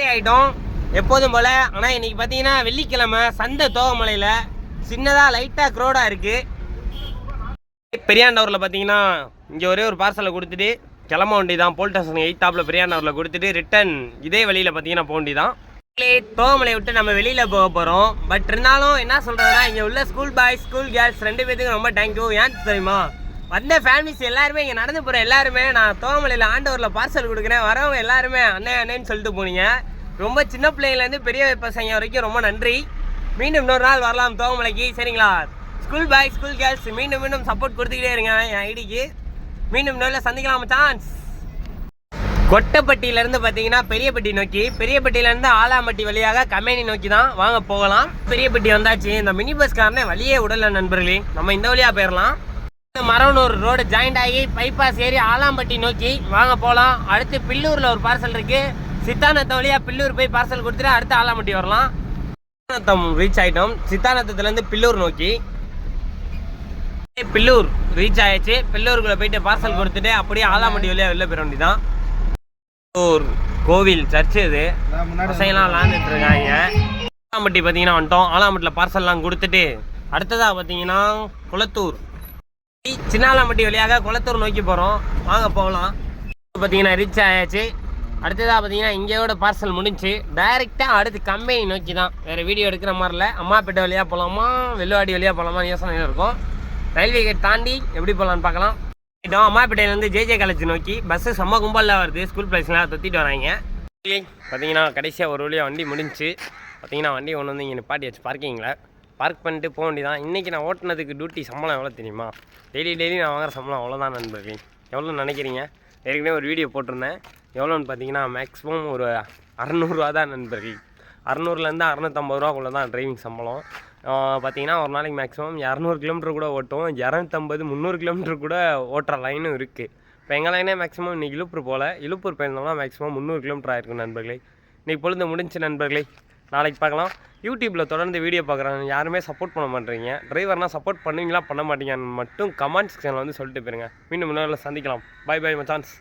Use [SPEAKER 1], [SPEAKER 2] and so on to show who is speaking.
[SPEAKER 1] Entry ஆகிட்டோம் எப்போதும் போல். ஆனால் இன்றைக்கி பார்த்தீங்கன்னா வெள்ளிக்கிழமை சந்தை தோகமலையில் சின்னதாக லைட்டாக க்ரௌடாக இருக்குது. பெரியாண்டவரில் பார்த்தீங்கன்னா இங்கே ஒரே ஒரு பார்சலை கொடுத்துட்டு கிளம்ப வேண்டி தான். போல் ஸ்டேஷன் 8 பெரியாண்டவரில் கொடுத்துட்டு ரிட்டன் இதே வழியில் பார்த்தீங்கன்னா போக வேண்டி தான். தோகமலையை விட்டு நம்ம வெளியில் போக போகிறோம். பட் இருந்தாலும் என்ன சொல்கிறதுனா இங்கே உள்ள ஸ்கூல் பாய்ஸ் ஸ்கூல் கேர்ள்ஸ் 2 பேத்துக்கும் ரொம்ப தேங்க்யூ. ஏன் தெரியுமா, வந்த ஃபேமிலிஸ் எல்லாருமே இங்கே நடந்து போகிற எல்லாருமே நான் தோகமலையில் ஆண்டவரில் பார்சல் கொடுக்குறேன், வரவங்க எல்லாருமே அண்ணே அண்ணேன்னு சொல்லிட்டு போனீங்க. ரொம்ப சின்ன பிள்ளைங்கலேருந்து பெரிய பசங்க வரைக்கும் ரொம்ப நன்றி. மீண்டும் இன்னொரு நாள் வரலாம் தோகமலைக்கு, சரிங்களா? ஸ்கூல் பாய்ஸ் ஸ்கூல் கேர்ள்ஸ் மீண்டும் சப்போர்ட் கொடுத்துக்கிட்டே இருங்க என் ஐடிக்கு. மீண்டும் இன்னொரு சந்திக்கலாம் சான்ஸ். கொட்டப்பட்டியிலேருந்து பார்த்தீங்கன்னா பெரியப்பட்டி நோக்கி, பெரியப்பட்டியிலேருந்து ஆலாம்பட்டி வழியாக கம்பெனி நோக்கி தான் வாங்க போகலாம். பெரியப்பட்டி வந்தாச்சு. இந்த மினி பஸ்காரனே வழியே விடலை நண்பர்களே, நம்ம இந்த வழியாக போயிடலாம். மரவனூர் ரோடு ஜாயிண்ட் ஆகி பைபாஸ் ஏறி ஆலாம்பட்டி நோக்கி வாங்க போகலாம். அடுத்து பில்லூரில் ஒரு பார்சல் இருக்குது. சித்தானத்தம் வழியாக பில்லூர் போய் பார்சல் கொடுத்துட்டு அடுத்து ஆலாம்பட்டி வரலாம். சித்தானத்தம் ரீச் ஆகிட்டோம். சித்தானத்தத்துலேருந்து பில்லூர் நோக்கி பில்லூர் ரீச் ஆகிடுச்சு. பில்லூருக்குள்ளே போயிட்டு பார்சல் கொடுத்துட்டு அப்படியே ஆலாம்பட்டி வழியாக வெளில போயிட வேண்டியதான். ஒரு கோவில் சர்ச்சு இது, பசங்கெல்லாம் விளாண்டுட்டு இருக்காங்க. ஆலாம்பட்டி பார்த்தீங்கன்னா வந்துட்டோம். ஆலாம்பட்டியில் பார்சல்லாம் கொடுத்துட்டு அடுத்ததாக பார்த்தீங்கன்னா குளத்தூர், சின்ன ஆலாம்பட்டி வழியாக குளத்தூர் நோக்கி போகிறோம். வாங்க போகலாம். பார்த்தீங்கன்னா ரீச் ஆயாச்சு. அடுத்ததாக பார்த்தீங்கன்னா இங்கேயோட பார்சல் முடிஞ்சு டைரெக்டாக அடுத்து கம்பெனி நோக்கி தான். வேறு வீடியோ எடுக்கிற மாதிரி இல்லை. அம்மாப்பேட்டை வழியாக போகலாமா வெள்ளுவாடி வழியாக போகலாமா யோசனையில் இருக்கும். ரயில்வே கேட் தாண்டி எப்படி போகலான்னு பார்க்கலாம். அம்மாப்பேட்டையிலேருந்து ஜேஜே காலேஜ் நோக்கி பஸ்ஸு செம்ம கும்பலில் வருது. ஸ்கூல் பிளேஸ்லாம் தொத்திட்டு வராங்க. பார்த்தீங்கன்னா கடைசியாக ஒரு வழியாக வண்டி முடிஞ்சு பார்த்தீங்கன்னா வண்டி ஒன்று வந்து இங்கே நிப்பாட்டி பார்க்கிங்கில் பார்க் பண்ணிட்டு போக வேண்டியதான். இன்றைக்கி நான் ஓட்டினதுக்கு டியூட்டி சம்பளம் எவ்வளோ தெரியுமா? டெய்லி நான் வாங்குற சம்பளம் அவ்வளோதான் நண்பர்கள். எவ்வளோ நினைக்கிறீங்க? ஏற்கனவே ஒரு வீடியோ போட்டிருந்தேன். எவ்வளோன்னு பார்த்தீங்கன்னா மேக்ஸிமம் ஒரு 600 தான் நண்பர்கள். 600லேருந்து 650 ரூபாக்குள்ளே தான் டிரைவிங் சம்பளம். பார்த்தீங்கன்னா ஒரு நாளைக்கு மேக்ஸிமம் 200 கிலோமீட்டர் கூட ஓட்டுவோம். 250 300 கிலோமீட்டர் கூட ஓட்டுற லைனும் இருக்குது. இப்போ எங்கள் லைனே மேக்ஸிமம் இன்றைக்கி இழுப்பூர் போல். இழுப்பூர் போயிருந்தோம்னா மேக்ஸிமம் 300 கிலோமீட்டர் ஆயிருக்கும் நண்பர்களே. இன்றைக்கி பொழுது முடிஞ்சு நண்பர்களே. நாளைக்கு பார்க்கலாம். யூடியூப்பில் தொடர்ந்து வீடியோ பார்க்குறாங்க, யாருமே சப்போர்ட் பண்ண மாட்டேறீங்க. டிரைவர்னால் சப்போர்ட் பண்ணுவீங்களா பண்ண மாட்டீங்கன்னு மட்டும் கமெண்ட் செக்ஷனில் வந்து சொல்லிட்டு போயிருங்க. மீண்டும் இன்னொரு சந்திக்கலாம். பை மச்சான்ஸ்.